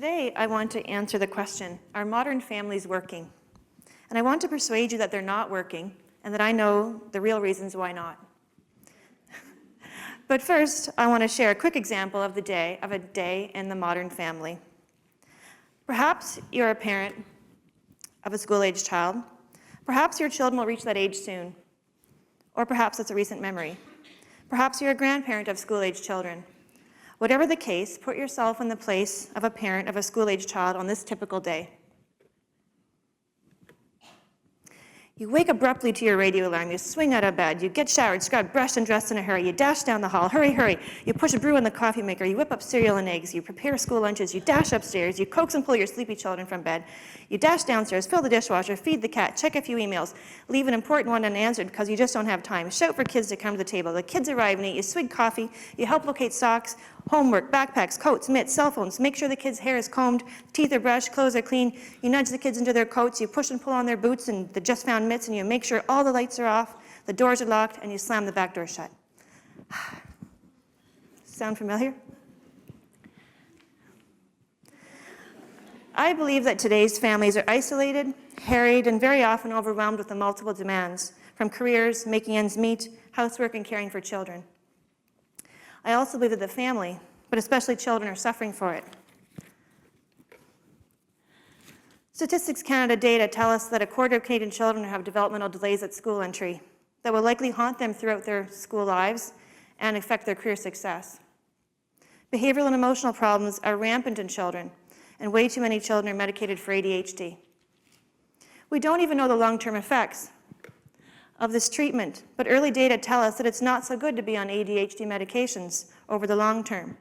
Today, I want to answer the question, are modern families working? And I want to persuade you that they're not working, and that I know the real reasons why not. But first, I want to share a quick example of a day in the modern family. Perhaps you're a parent of a school-aged child. Perhaps your children will reach that age soon. Or perhaps it's a recent memory. Perhaps you're a grandparent of school-aged children. Whatever the case, put yourself in the place of a parent of a school-aged child on this typical day. You wake abruptly to your radio alarm, you swing out of bed, you get showered, scrubbed, brushed, and dressed in a hurry, you dash down the hall, hurry, hurry, you push a brew in the coffee maker, you whip up cereal and eggs, you prepare school lunches, you dash upstairs, you coax and pull your sleepy children from bed, you dash downstairs, fill the dishwasher, feed the cat, check a few emails, leave an important one unanswered because you just don't have time, shout for kids to come to the table, the kids arrive and eat, you swig coffee, you help locate socks, homework, backpacks, coats, mitts, cell phones, make sure the kids' hair is combed, teeth are brushed, clothes are clean, you nudge the kids into their coats, you push and pull on their boots and the just found mitts, and you make sure all the lights are off, the doors are locked, and you slam the back door shut. Sound familiar? I believe that today's families are isolated, harried, and very often overwhelmed with the multiple demands, from careers, making ends meet, housework, and caring for children. I also believe that the family, but especially children, are suffering for it. Statistics Canada data tell us that a quarter of Canadian children have developmental delays at school entry that will likely haunt them throughout their school lives and affect their career success. Behavioral and emotional problems are rampant in children, and way too many children are medicated for ADHD. We don't even know the long-term effects of this treatment, but early data tell us that it's not so good to be on ADHD medications over the long term.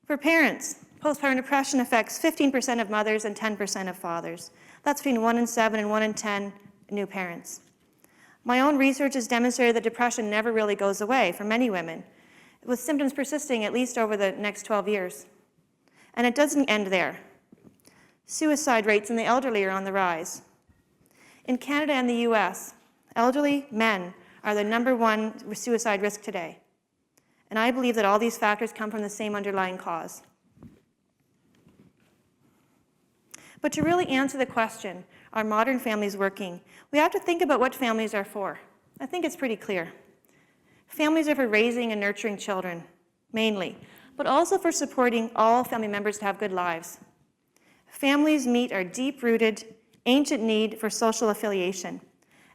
For parents, postpartum depression affects 15% of mothers and 10% of fathers. That's between 1 in 7 and 1 in 10 new parents. My own research has demonstrated that depression never really goes away for many women, with symptoms persisting at least over the next 12 years. And it doesn't end there. Suicide rates in the elderly are on the rise. In Canada and the US, elderly men are the #1 suicide risk today. And I believe that all these factors come from the same underlying cause. But to really answer the question, are modern families working, we have to think about what families are for. I think it's pretty clear. Families are for raising and nurturing children, mainly, but also for supporting all family members to have good lives. Families meet our deep-rooted, ancient need for social affiliation,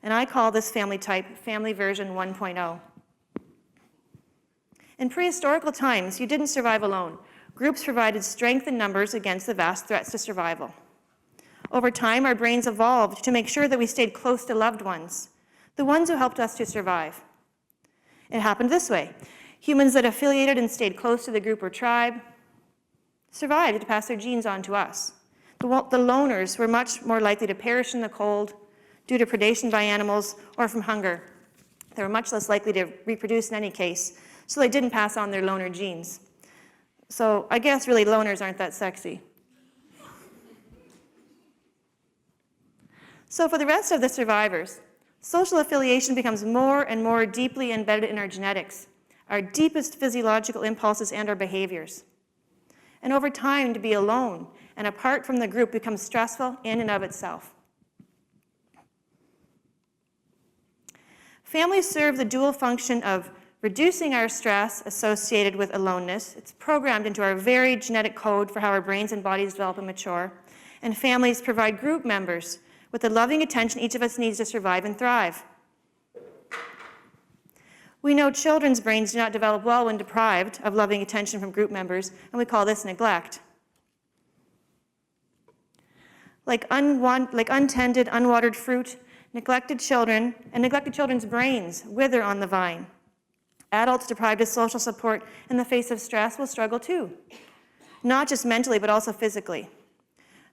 and I call this family type family version 1.0. In prehistorical times, you didn't survive alone. Groups provided strength in numbers against the vast threats to survival. Over time, our brains evolved to make sure that we stayed close to loved ones, the ones who helped us to survive. It happened this way. Humans that affiliated and stayed close to the group or tribe survived to pass their genes on to us. The loners were much more likely to perish in the cold due to predation by animals or from hunger. They were much less likely to reproduce in any case, so they didn't pass on their loner genes. So I guess really loners aren't that sexy. So for the rest of the survivors, social affiliation becomes more and more deeply embedded in our genetics, our deepest physiological impulses and our behaviors. And over time, to be alone and apart from the group becomes stressful in and of itself. Families serve the dual function of reducing our stress associated with aloneness. It's programmed into our very genetic code for how our brains and bodies develop and mature. And families provide group members with the loving attention each of us needs to survive and thrive. We know children's brains do not develop well when deprived of loving attention from group members, and we call this neglect. Like untended, unwatered fruit, neglected children and neglected children's brains wither on the vine. Adults deprived of social support in the face of stress will struggle too, not just mentally, but also physically.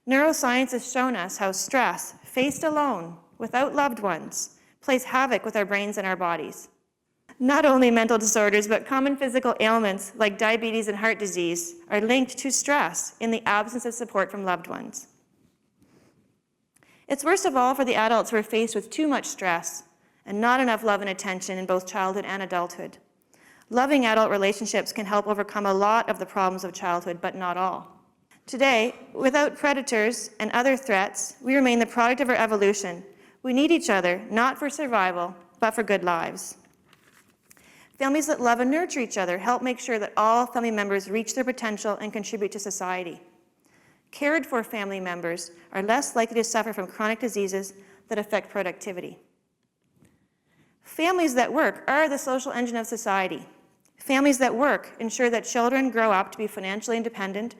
Neuroscience has shown us how stress, faced alone, without loved ones, plays havoc with our brains and our bodies. Not only mental disorders, but common physical ailments like diabetes and heart disease are linked to stress in the absence of support from loved ones. It's worst of all for the adults who are faced with too much stress and not enough love and attention in both childhood and adulthood. Loving adult relationships can help overcome a lot of the problems of childhood, but not all. Today, without predators and other threats, we remain the product of our evolution. We need each other, not for survival, but for good lives. Families that love and nurture each other help make sure that all family members reach their potential and contribute to society. Cared for family members are less likely to suffer from chronic diseases that affect productivity. Families that work are the social engine of society. Families that work ensure that children grow up to be financially independent,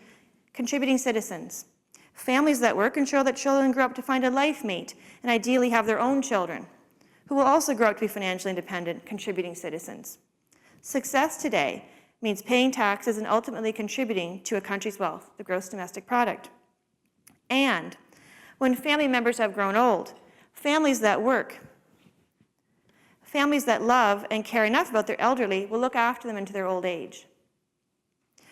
contributing citizens. Families that work ensure that children grow up to find a life mate and ideally have their own children, who will also grow up to be financially independent, contributing citizens. Success today means paying taxes and ultimately contributing to a country's wealth, the gross domestic product. And when family members have grown old, families that work, families that love and care enough about their elderly will look after them into their old age.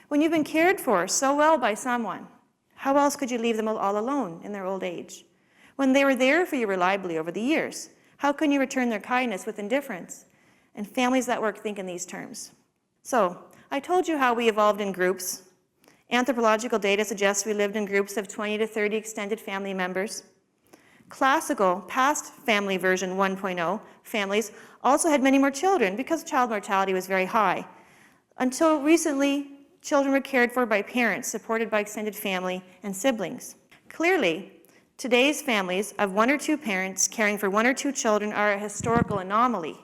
When you've been cared for so well by someone, how else could you leave them all alone in their old age? When they were there for you reliably over the years, how can you return their kindness with indifference? And families that work think in these terms. So, I told you how we evolved in groups. Anthropological data suggests we lived in groups of 20 to 30 extended family members. Classical, past family version 1.0 families also had many more children because child mortality was very high. Until recently, children were cared for by parents, supported by extended family and siblings. Clearly, today's families of 1 or 2 parents caring for 1 or 2 children are a historical anomaly.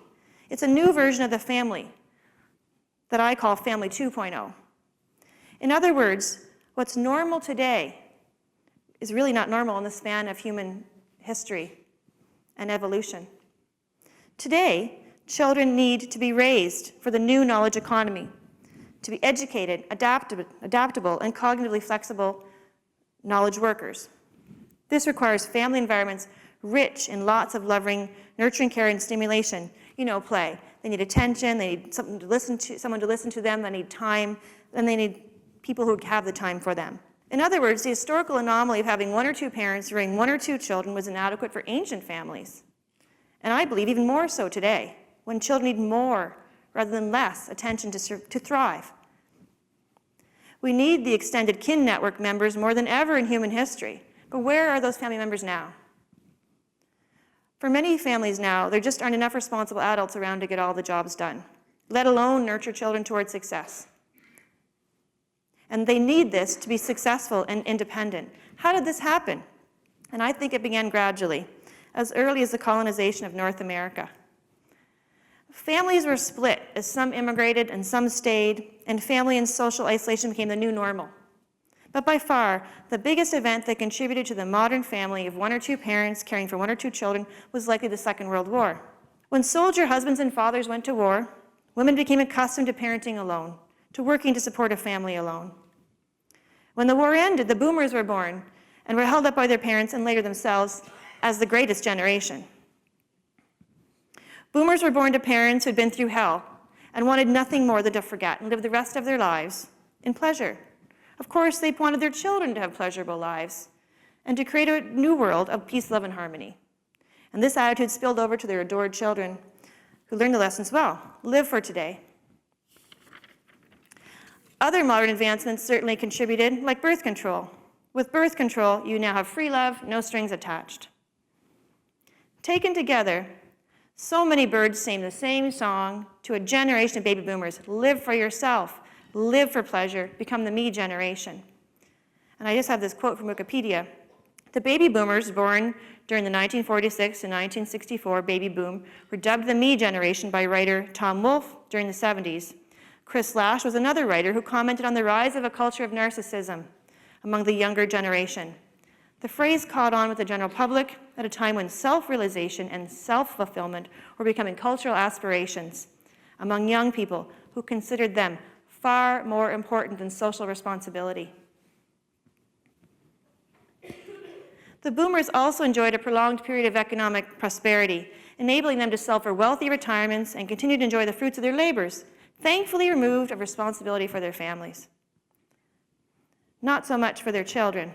It's a new version of the family that I call Family 2.0. In other words, what's normal today is really not normal in the span of human history and evolution. Today, children need to be raised for the new knowledge economy, to be educated, adaptable, and cognitively flexible knowledge workers. This requires family environments rich in lots of loving, nurturing care and stimulation. You know, play. They need attention, they need someone to listen to them, they need time, and they need people who have the time for them. In other words, the historical anomaly of having 1 or 2 parents rearing 1 or 2 children was inadequate for ancient families. And I believe even more so today, when children need more rather than less attention to thrive. We need the extended kin network members more than ever in human history. But where are those family members now? For many families now, there just aren't enough responsible adults around to get all the jobs done, let alone nurture children towards success. And they need this to be successful and independent. How did this happen? And I think it began gradually, as early as the colonization of North America. Families were split as some immigrated and some stayed, and family and social isolation became the new normal. But by far, the biggest event that contributed to the modern family of 1 or 2 parents caring for 1 or 2 children was likely the Second World War. When soldier husbands and fathers went to war, women became accustomed to parenting alone, to working to support a family alone. When the war ended, the boomers were born and were held up by their parents and later themselves as the greatest generation. Boomers were born to parents who had been through hell and wanted nothing more than to forget and live the rest of their lives in pleasure. Of course, they wanted their children to have pleasurable lives and to create a new world of peace, love, and harmony. And this attitude spilled over to their adored children, who learned the lessons well. Live for today. Other modern advancements certainly contributed, like birth control. With birth control, you now have free love, no strings attached. Taken together, so many birds sing the same song to a generation of baby boomers. Live for yourself. Live for pleasure, become the me generation. And I just have this quote from Wikipedia. The baby boomers born during the 1946 to 1964 baby boom were dubbed the me generation by writer Tom Wolfe during the 70s. Chris Lash was another writer who commented on the rise of a culture of narcissism among the younger generation. The phrase caught on with the general public at a time when self-realization and self-fulfillment were becoming cultural aspirations among young people who considered them far more important than social responsibility. The boomers also enjoyed a prolonged period of economic prosperity, enabling them to sell for wealthy retirements and continue to enjoy the fruits of their labors, thankfully removed of responsibility for their families. Not so much for their children.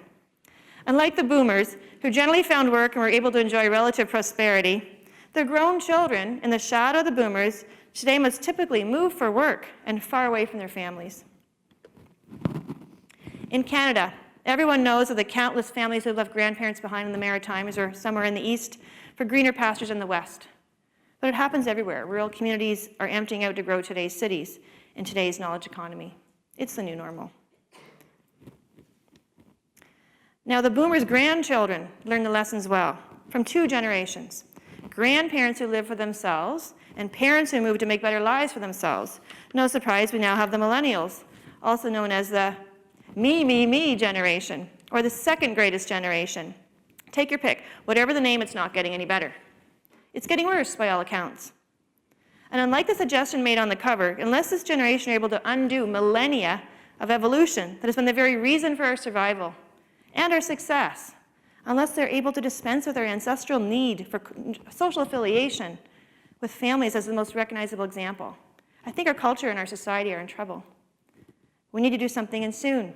Unlike the boomers, who generally found work and were able to enjoy relative prosperity, their grown children, in the shadow of the boomers, today must typically move for work and far away from their families. In Canada, everyone knows of the countless families who have left grandparents behind in the Maritimes or somewhere in the east for greener pastures in the west. But it happens everywhere. Rural communities are emptying out to grow today's cities in today's knowledge economy. It's the new normal. Now, the boomers' grandchildren learn the lessons well from two generations. Grandparents who live for themselves and parents who move to make better lives for themselves. No surprise, we now have the millennials, also known as the me generation, or the second greatest generation. Take your pick. Whatever the name, it's not getting any better. It's getting worse by all accounts. And unlike the suggestion made on the cover, unless this generation are able to undo millennia of evolution that has been the very reason for our survival and our success, unless they're able to dispense with our ancestral need for social affiliation with families as the most recognizable example, I think our culture and our society are in trouble. We need to do something, and soon.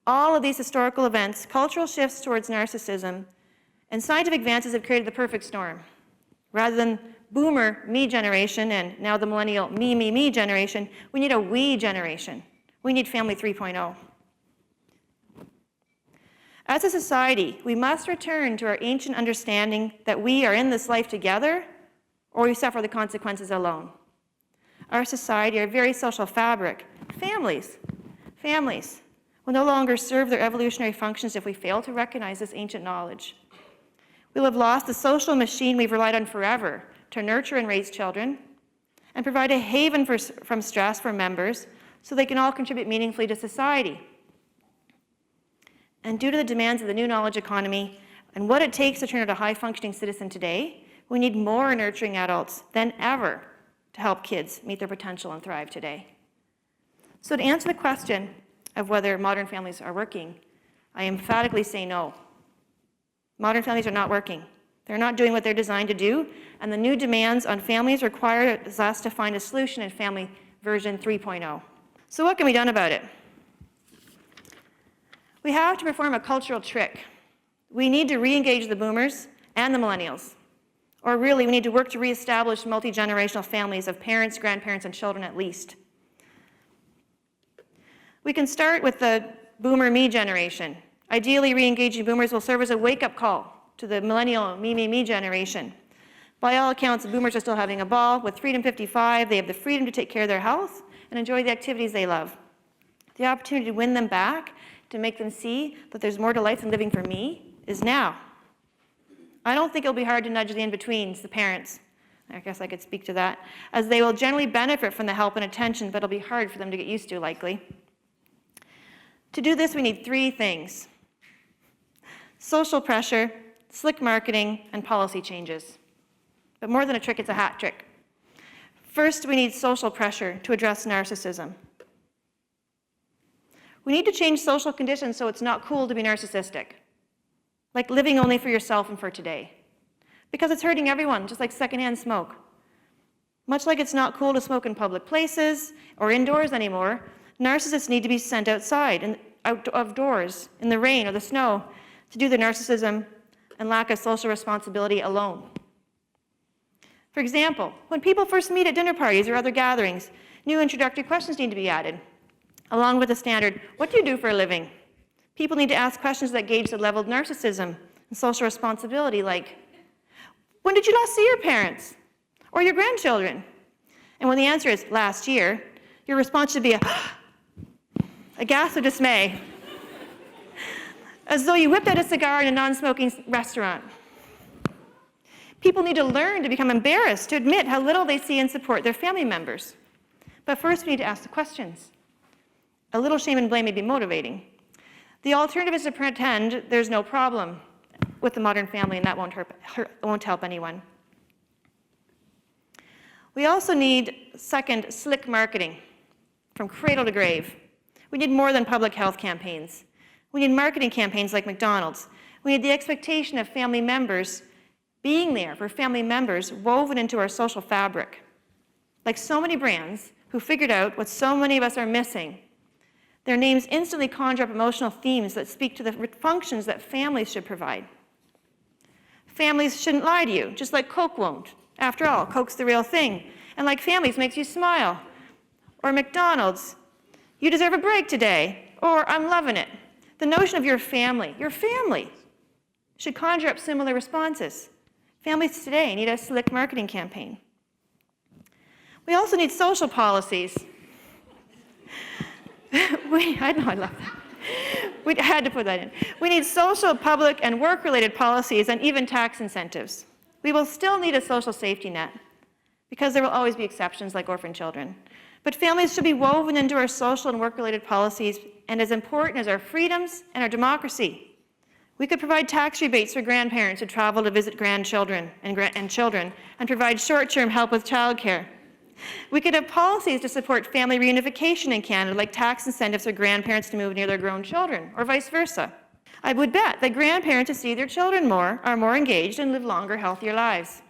All of these historical events, cultural shifts towards narcissism, and scientific advances have created the perfect storm. Rather than boomer me generation and now the millennial me generation, we need a we generation. We need family 3.0. As a society, we must return to our ancient understanding that we are in this life together or we suffer the consequences alone. Our society, our very social fabric, families will no longer serve their evolutionary functions if we fail to recognize this ancient knowledge. We'll have lost the social machine we've relied on forever to nurture and raise children and provide a haven from stress for members so they can all contribute meaningfully to society. And due to the demands of the new knowledge economy and what it takes to turn out a high-functioning citizen today, we need more nurturing adults than ever to help kids meet their potential and thrive today. So to answer the question of whether modern families are working, I emphatically say no. Modern families are not working. They're not doing what they're designed to do, and the new demands on families require us to find a solution in family version 3.0. So what can be done about it? We have to perform a cultural trick. We need to re-engage the boomers and the millennials. Or really, we need to work to reestablish multi-generational families of parents, grandparents, and children at least. We can start with the boomer me generation. Ideally, re-engaging boomers will serve as a wake-up call to the millennial me generation. By all accounts, the boomers are still having a ball. With Freedom 55, they have the freedom to take care of their health and enjoy the activities they love. The opportunity to win them back, to make them see that there's more to life than living for me, is now. I don't think it'll be hard to nudge the in-betweens, the parents. I guess I could speak to that, as they will generally benefit from the help and attention, but it'll be hard for them to get used to, likely. To do this, we need three things: social pressure, slick marketing, and policy changes. But more than a trick, it's a hat trick. First, we need social pressure to address narcissism. We need to change social conditions so it's not cool to be narcissistic, like living only for yourself and for today, because it's hurting everyone, just like secondhand smoke. Much like it's not cool to smoke in public places or indoors anymore, narcissists need to be sent outside and out of doors in the rain or the snow to do their narcissism and lack of social responsibility alone. For example, when people first meet at dinner parties or other gatherings, new introductory questions need to be added, along with the standard, "What do you do for a living?" People need to ask questions that gauge the level of narcissism and social responsibility, like, "When did you last see your parents or your grandchildren?" And when the answer is "last year," your response should be a gasp of dismay, as though you whipped out a cigar in a non-smoking restaurant. People need to learn to become embarrassed to admit how little they see and support their family members. But first, we need to ask the questions. A little shame and blame may be motivating. The alternative is to pretend there's no problem with the modern family, and that won't help anyone. We also need, second, slick marketing from cradle to grave. We need more than public health campaigns. We need marketing campaigns like McDonald's. We need the expectation of family members being there for family members woven into our social fabric. Like so many brands who figured out what so many of us are missing, their names instantly conjure up emotional themes that speak to the functions that families should provide. Families shouldn't lie to you, just like Coke won't, After all, Coke's the real thing. And like families, makes you smile. Or McDonald's, you deserve a break today. Or I'm loving it. The notion of your family should conjure up similar responses. Families today need a slick marketing campaign. We also need social policies. I know, I love that. We had to put that in. We need social, public, and work-related policies and even tax incentives. We will still need a social safety net because there will always be exceptions like orphan children. But families should be woven into our social and work-related policies and as important as our freedoms and our democracy. We could provide tax rebates for grandparents who travel to visit grandchildren and children and provide short-term help with childcare. We could have policies to support family reunification in Canada, like tax incentives for grandparents to move near their grown children, or vice versa. I would bet that grandparents who see their children more are more engaged and live longer, healthier lives.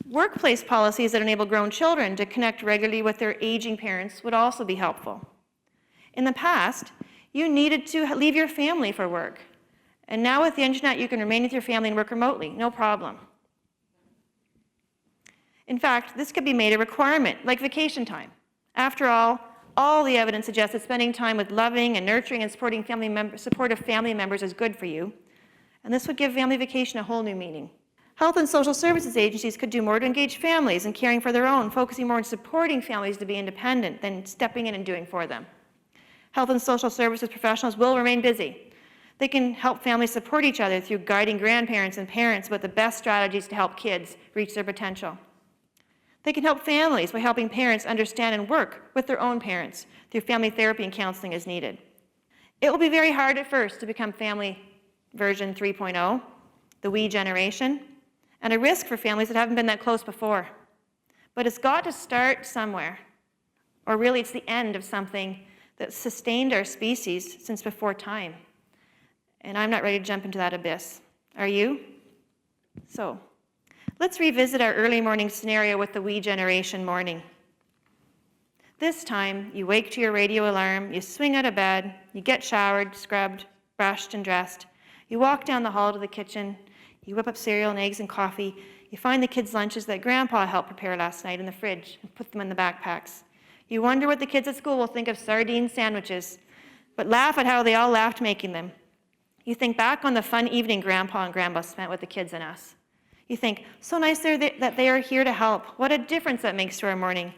Workplace policies that enable grown children to connect regularly with their aging parents would also be helpful. In the past, you needed to leave your family for work. And now with the internet, you can remain with your family and work remotely, no problem. In fact, this could be made a requirement, like vacation time. After all the evidence suggests that spending time with loving and nurturing and supportive family members is good for you. And this would give family vacation a whole new meaning. Health and social services agencies could do more to engage families in caring for their own, focusing more on supporting families to be independent than stepping in and doing for them. Health and social services professionals will remain busy. They can help families support each other through guiding grandparents and parents about the best strategies to help kids reach their potential. They can help families by helping parents understand and work with their own parents through family therapy and counseling as needed. It will be very hard at first to become family version 3.0, the we generation, and a risk for families that haven't been that close before. But it's got to start somewhere, or really it's the end of something that sustained our species since before time. And I'm not ready to jump into that abyss. Are you? So, let's revisit our early morning scenario with the we generation morning. This time, you wake to your radio alarm, you swing out of bed, you get showered, scrubbed, brushed, and dressed. You walk down the hall to the kitchen, you whip up cereal and eggs and coffee, you find the kids' lunches that Grandpa helped prepare last night in the fridge and put them in the backpacks. You wonder what the kids at school will think of sardine sandwiches, but laugh at how they all laughed making them. You think back on the fun evening Grandpa and Grandma spent with the kids and us. You think, so nice that they are here to help. What a difference that makes to our morning.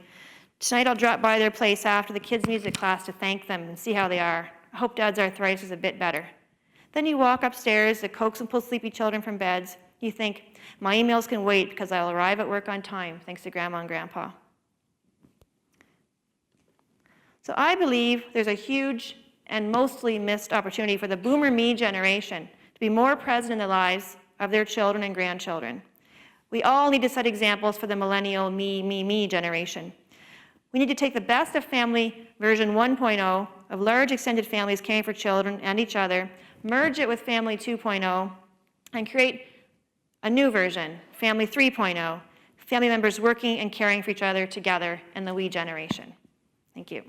Tonight I'll drop by their place after the kids' music class to thank them and see how they are. I hope Dad's arthritis is a bit better. Then you walk upstairs to coax and pull sleepy children from beds. You think, my emails can wait because I'll arrive at work on time, thanks to Grandma and Grandpa. So I believe there's a huge and mostly missed opportunity for the boomer me generation to be more present in the lives of their children and grandchildren. We all need to set examples for the millennial me generation. We need to take the best of family version 1.0 of large extended families caring for children and each other, merge it with family 2.0, and create a new version, family 3.0, family members working and caring for each other together in the we generation. Thank you.